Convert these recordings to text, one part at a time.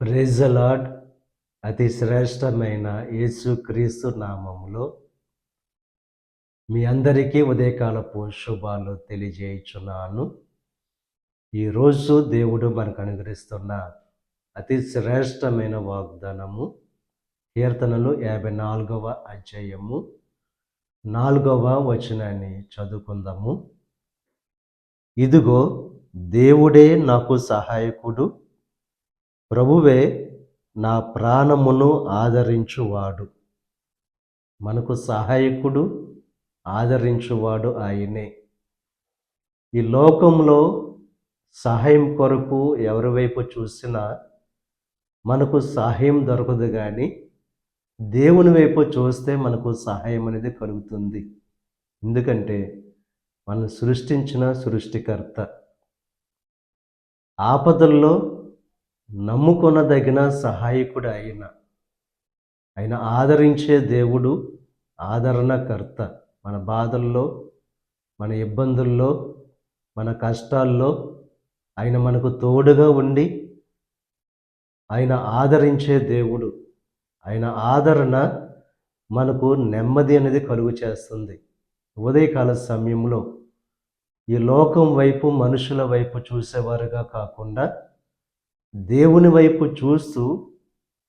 Praise the lord. అతి శ్రేష్టమైన యేసుక్రీస్తు నామములో మీ అందరికీ ఉదయకాలపు శుభాలు తెలియజేయుచున్నాను. ఈరోజు దేవుడు మనకు అనుగ్రహిస్తున్న అతి శ్రేష్టమైన వాగ్దానము కీర్తనలు 54వ అధ్యాయము 4వ వచనాన్ని చదువుకుందాము. ఇదిగో దేవుడే నాకు సహాయకుడు, ప్రభువే నా ప్రాణమును ఆదరించువాడు. మనకు సహాయకుడు, ఆదరించువాడు ఆయనే. ఈ లోకంలో సహాయం కొరకు ఎవరి వైపు చూసినా మనకు సహాయం దొరకదు, కానీ దేవుని వైపు చూస్తే మనకు సహాయం అనేది కలుగుతుంది. ఎందుకంటే మనం సృష్టించిన సృష్టికర్త. ఆపదల్లో నమ్ముకొనదగిన సహాయకుడు ఆయన ఆదరించే దేవుడు, ఆదరణకర్త. మన బాధల్లో, మన ఇబ్బందుల్లో, మన కష్టాల్లో ఆయన మనకు తోడుగా ఉండి ఆయన ఆదరించే దేవుడు. ఆయన ఆదరణ మనకు నెమ్మది అనేది కలుగు చేస్తుంది. ఉదయకాల సమయంలో ఈ లోకం వైపు, మనుషుల వైపు చూసేవారుగా కాకుండా దేవుని వైపు చూస్తూ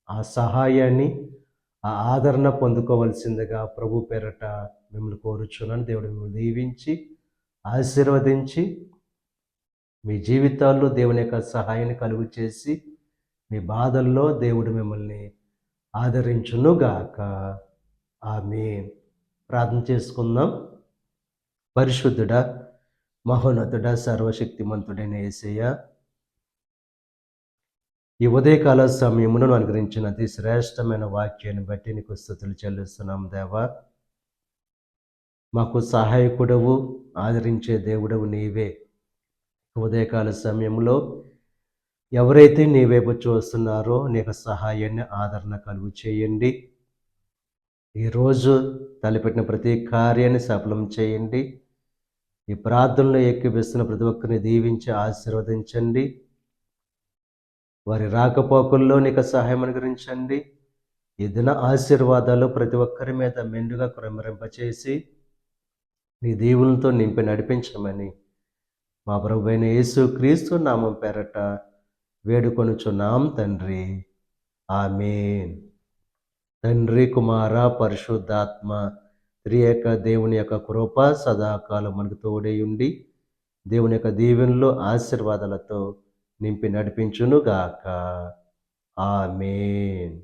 ఆ సహాయాన్ని, ఆ ఆదరణ పొందుకోవలసిందిగా ప్రభు పేరట మిమ్మల్ని కోరుచున్నాను. దేవుడు మిమ్మల్ని దీవించి ఆశీర్వదించి మీ జీవితాల్లో దేవుని యొక్క సహాయాన్ని కలుగు చేసి మీ బాధల్లో దేవుడు మిమ్మల్ని ఆదరించునుగాక. ఆమేన్. ప్రార్థన చేసుకుందాం. పరిశుద్ధుడా, మహోన్నతుడా, సర్వశక్తిమంతుడైన యేసయ్య, ఈ ఉదయకాల సమయమును అనుగ్రహించిన అతి శ్రేష్టమైన వాక్యాన్ని బట్టి నీకు స్తుతులు చెల్లిస్తున్నాం దేవా. మాకు సహాయకుడవు, ఆదరించే దేవుడవు నీవే. ఉదయకాల సమయంలో ఎవరైతే నీ వైపు చూస్తున్నారో నీకు సహాయాన్ని, ఆదరణ కలుగు చేయండి. ఈరోజు తలపెట్టిన ప్రతి కార్యాన్ని సఫలం చేయండి. ఈ ప్రార్థనలో ఏకీభవిస్తున్న ప్రతి ఒక్కరిని దీవించి ఆశీర్వదించండి. వారి రాకపోకల్లో నీకు సహాయం అనుగ్రహించండి. ఈ దిన ఆశీర్వాదాలు ప్రతి ఒక్కరి మీద మెండుగా కుమ్మరింపచేసి నీ దీవులతో నింపి నడిపించమని మా ప్రభువైన యేసుక్రీస్తు నామం పేరట వేడుకొనుచున్నాం తండ్రి. ఆమేన్. తండ్రి, కుమార, పరిశుద్ధాత్మ త్రియేక దేవుని యొక్క కృప సదాకాలం మనకు తోడై ఉండి దేవుని యొక్క దీవెనలు, ఆశీర్వాదాలతో నింపి నడిపించునుగాక. ఆమేన్.